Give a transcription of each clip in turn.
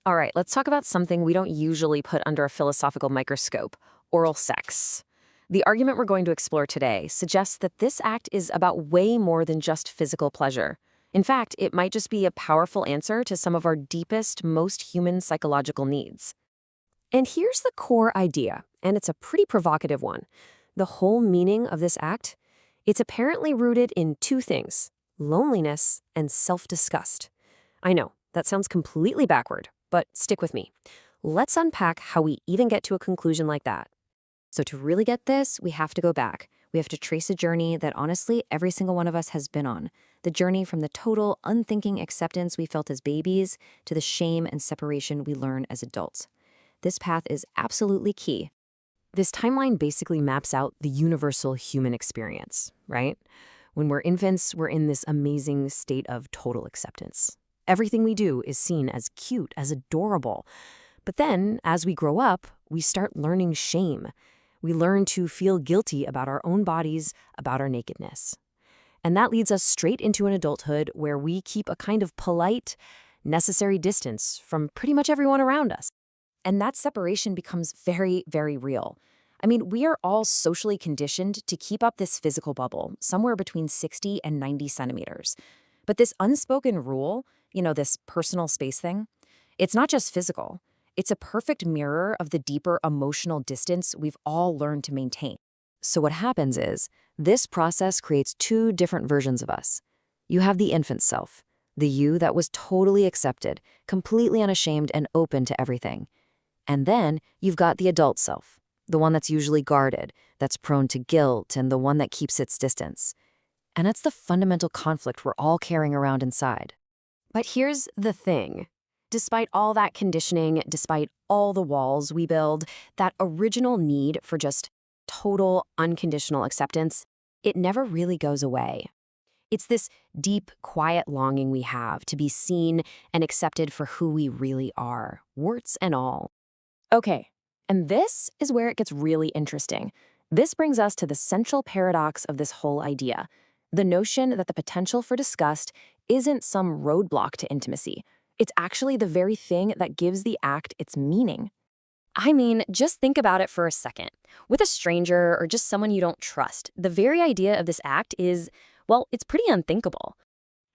All right, let's talk about something we don't usually put under a philosophical microscope: oral sex. The argument we're going to explore today suggests that this act is about way more than just physical pleasure. In fact, it might just be a powerful answer to some of our deepest, most human psychological needs. And here's the core idea, and it's a pretty provocative one. The whole meaning of this act, it's apparently rooted in two things: loneliness and self-disgust. I know, that sounds completely backward, but stick with me. Let's unpack how we even get to a conclusion like that. So to really get this, we have to go back. We have to trace a journey that honestly every single one of us has been on. The journey from the total, unthinking acceptance we felt as babies to the shame and separation we learn as adults. This path is absolutely key. This timeline basically maps out the universal human experience, right? When we're infants, we're in this amazing state of total acceptance. Everything we do is seen as cute, as adorable. But then, as we grow up, we start learning shame. We learn to feel guilty about our own bodies, about our nakedness. And that leads us straight into an adulthood where we keep a kind of polite, necessary distance from pretty much everyone around us. And that separation becomes very, very real. I mean, we are all socially conditioned to keep up this physical bubble, somewhere between 60 and 90 centimeters. But this unspoken rule, this personal space thing, it's not just physical. It's a perfect mirror of the deeper emotional distance we've all learned to maintain. So what happens is, this process creates two different versions of us. You have the infant self, the you that was totally accepted, completely unashamed and open to everything. And then you've got the adult self, the one that's usually guarded, that's prone to guilt, and the one that keeps its distance. And that's the fundamental conflict we're all carrying around inside. But here's the thing. Despite all that conditioning, despite all the walls we build, that original need for just total, unconditional acceptance, it never really goes away. It's this deep, quiet longing we have to be seen and accepted for who we really are, warts and all. Okay, and this is where it gets really interesting. This brings us to the central paradox of this whole idea: the notion that the potential for disgust isn't some roadblock to intimacy. It's actually the very thing that gives the act its meaning. I mean, just think about it for a second. With a stranger or just someone you don't trust, the very idea of this act is, well, it's pretty unthinkable.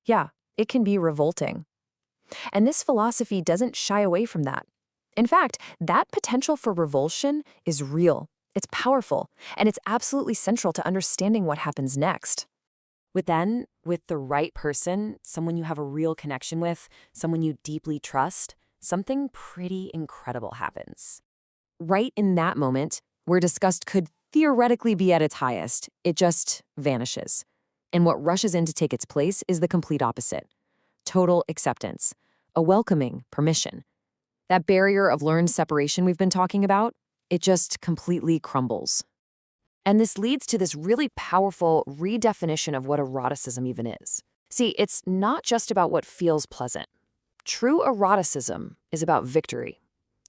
Yeah, it can be revolting. And this philosophy doesn't shy away from that. In fact, that potential for revulsion is real. It's powerful, and it's absolutely central to understanding what happens next. With the right person, someone you have a real connection with, someone you deeply trust, something pretty incredible happens. Right in that moment, where disgust could theoretically be at its highest, it just vanishes. And what rushes in to take its place is the complete opposite: total acceptance, a welcoming permission. That barrier of learned separation we've been talking about, it just completely crumbles. And this leads to this really powerful redefinition of what eroticism even is. See, it's not just about what feels pleasant. True eroticism is about victory.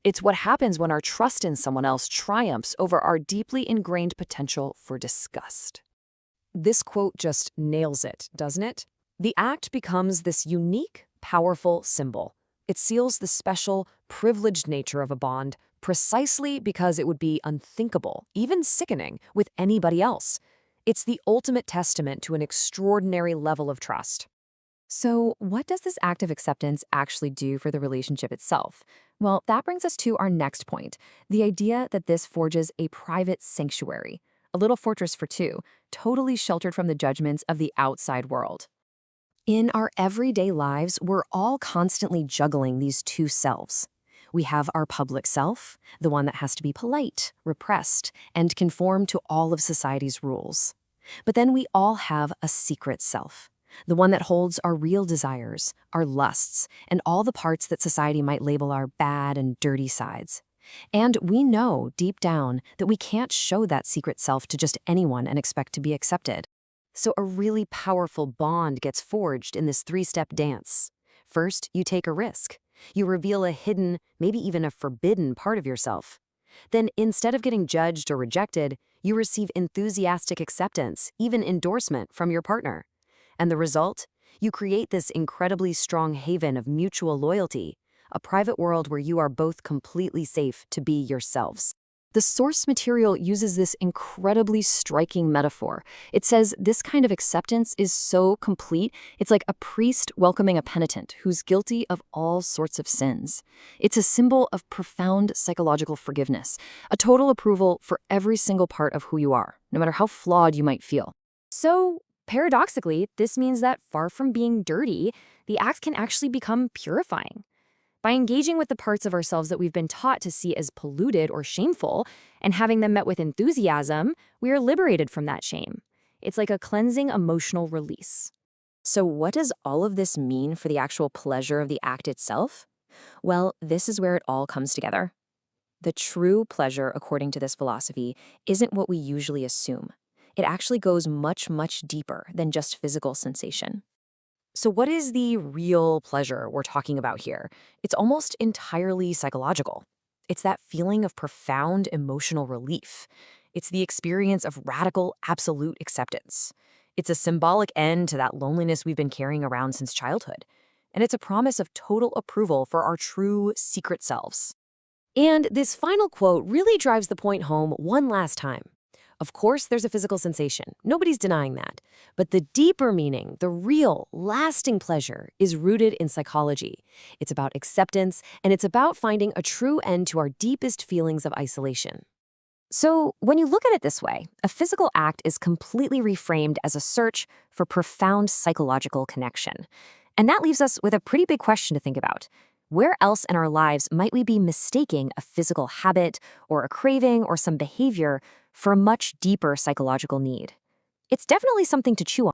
It's what happens when our trust in someone else triumphs over our deeply ingrained potential for disgust. This quote just nails it, doesn't it? The act becomes this unique, powerful symbol. It seals the special, privileged nature of a bond precisely because it would be unthinkable, even sickening, with anybody else. It's the ultimate testament to an extraordinary level of trust. So, what does this act of acceptance actually do for the relationship itself? Well, that brings us to our next point: the idea that this forges a private sanctuary, a little fortress for two, totally sheltered from the judgments of the outside world. In our everyday lives, we're all constantly juggling these two selves. We have our public self, the one that has to be polite, repressed, and conform to all of society's rules. But then we all have a secret self, the one that holds our real desires, our lusts, and all the parts that society might label our bad and dirty sides. And we know deep down that we can't show that secret self to just anyone and expect to be accepted. So a really powerful bond gets forged in this three-step dance. First, you take a risk. You reveal a hidden, maybe even a forbidden part of yourself. Then, instead of getting judged or rejected, you receive enthusiastic acceptance, even endorsement from your partner. And the result? You create this incredibly strong haven of mutual loyalty, a private world where you are both completely safe to be yourselves. The source material uses this incredibly striking metaphor. It says this kind of acceptance is so complete, it's like a priest welcoming a penitent who's guilty of all sorts of sins. It's a symbol of profound psychological forgiveness, a total approval for every single part of who you are, no matter how flawed you might feel. So, paradoxically, this means that far from being dirty, the act can actually become purifying. By engaging with the parts of ourselves that we've been taught to see as polluted or shameful, and having them met with enthusiasm, we are liberated from that shame. It's like a cleansing emotional release. So what does all of this mean for the actual pleasure of the act itself? Well, this is where it all comes together. The true pleasure, according to this philosophy, isn't what we usually assume. It actually goes much, much deeper than just physical sensation. So what is the real pleasure we're talking about here? It's almost entirely psychological. It's that feeling of profound emotional relief. It's the experience of radical, absolute acceptance. It's a symbolic end to that loneliness we've been carrying around since childhood. And it's a promise of total approval for our true secret selves. And this final quote really drives the point home one last time. Of course, there's a physical sensation. Nobody's denying that. But the deeper meaning, the real, lasting pleasure, is rooted in psychology. It's about acceptance, and it's about finding a true end to our deepest feelings of isolation. So, when you look at it this way, a physical act is completely reframed as a search for profound psychological connection. And that leaves us with a pretty big question to think about. Where else in our lives might we be mistaking a physical habit or a craving or some behavior for a much deeper psychological need? It's definitely something to chew on.